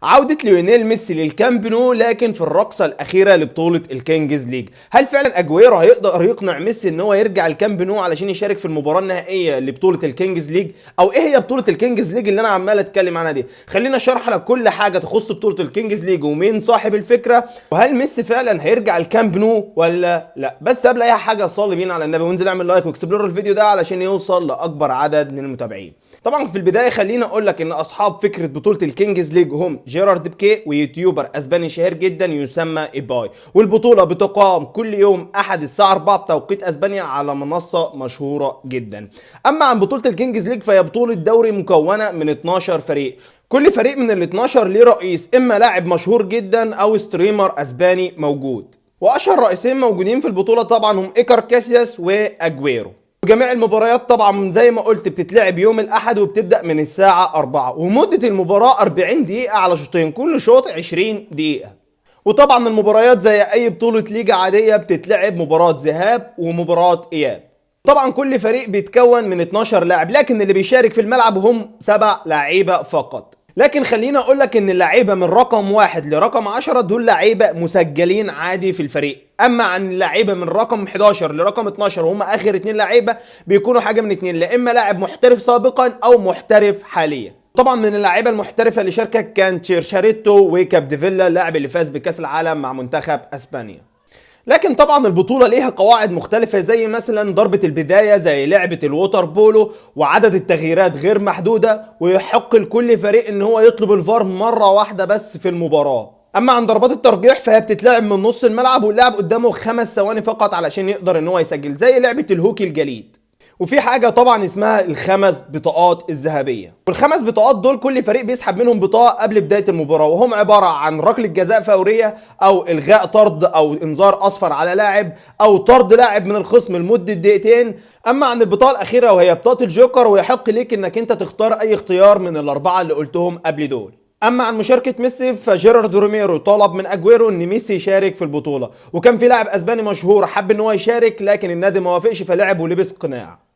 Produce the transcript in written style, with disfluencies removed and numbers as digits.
عودة ليونيل ميسي للكامب نو، لكن في الرقصة الأخيرة لبطولة الكينجز ليج. هل فعلا أجويرو هيقدر يقنع ميسي إن هو يرجع الكامب نو علشان يشارك في المباراة النهائية لبطولة الكينجز ليج؟ أو إيه هي بطولة الكينجز ليج اللي أنا عمال أتكلم عنها دي؟ خلينا أشرح لك كل حاجة تخص بطولة الكينجز ليج ومين صاحب الفكرة، وهل ميسي فعلا هيرجع الكامب نو ولا لا. بس قبل أي حاجة صلي بينا على النبي وانزل اعمل لايك واكسبلور الفيديو ده علشان يوصل لأكبر عدد من المتابعين. طبعا في البدايه خليني اقول لك ان اصحاب فكره بطوله الكينجز ليج هم جيرارد بيكيه ويوتيوبر اسباني شهير جدا يسمى ايباي، والبطوله بتقام كل يوم احد الساعه 4 بتوقيت اسبانيا على منصه مشهوره جدا. اما عن بطوله الكينجز ليج فهي بطوله دوري مكونه من 12 فريق، كل فريق من ال 12 ليه رئيس، اما لاعب مشهور جدا او ستريمر اسباني موجود. واشهر رئيسين موجودين في البطوله طبعا هم ايكار كاسياس واجويرو. جميع المباريات طبعا زي ما قلت بتتلعب يوم الاحد وبتبدا من الساعه 4، ومده المباراه 40 دقيقه على شوطين، كل شوط 20 دقيقه. وطبعا المباريات زي اي بطوله ليجا عاديه بتتلعب مباراه ذهاب ومباراه اياب. طبعا كل فريق بيتكون من 12 لاعب، لكن اللي بيشارك في الملعب هم 7 لعيبه فقط. لكن خليني اقول لك ان اللعيبه من رقم 1 لرقم 10 دول لعيبه مسجلين عادي في الفريق. اما عن اللعيبه من رقم 11 لرقم 12 وهم اخر 2 لعيبه بيكونوا حاجه من 2، لا اما لاعب محترف سابقا او محترف حاليا. طبعا من اللعيبه المحترفه اللي شاركت كان تشيرشاريتو وكابديفيلا، اللاعب اللي فاز بكاس العالم مع منتخب اسبانيا. لكن طبعا البطولة ليها قواعد مختلفة، زي مثلا ضربة البداية زي لعبة الووتر بولو، وعدد التغييرات غير محدودة، ويحق لكل فريق ان هو يطلب الفار مرة واحدة بس في المباراة. اما عن ضربات الترجيح فهي بتتلعب من نص الملعب، واللاعب قدامه 5 ثواني فقط علشان يقدر ان هو يسجل، زي لعبة الهوكي الجليد. وفي حاجه طبعا اسمها الخمس بطاقات الذهبيه، والخمس بطاقات دول كل فريق بيسحب منهم بطاقه قبل بدايه المباراه، وهم عباره عن ركله جزاء فوريه، او الغاء طرد او انذار اصفر على لاعب، او طرد لاعب من الخصم لمده دقيقتين. اما عن البطاقه الاخيره وهي بطاقه الجوكر، ويحق ليك انك انت تختار اي اختيار من الاربعه اللي قلتهم قبل دول. اما عن مشاركه ميسي فجيرارد روميرو طلب من اجويرو ان ميسي يشارك في البطوله، وكان في لاعب اسباني مشهور حب ان هو يشارك لكن النادي ما وافقش فلعب ولبس قناع.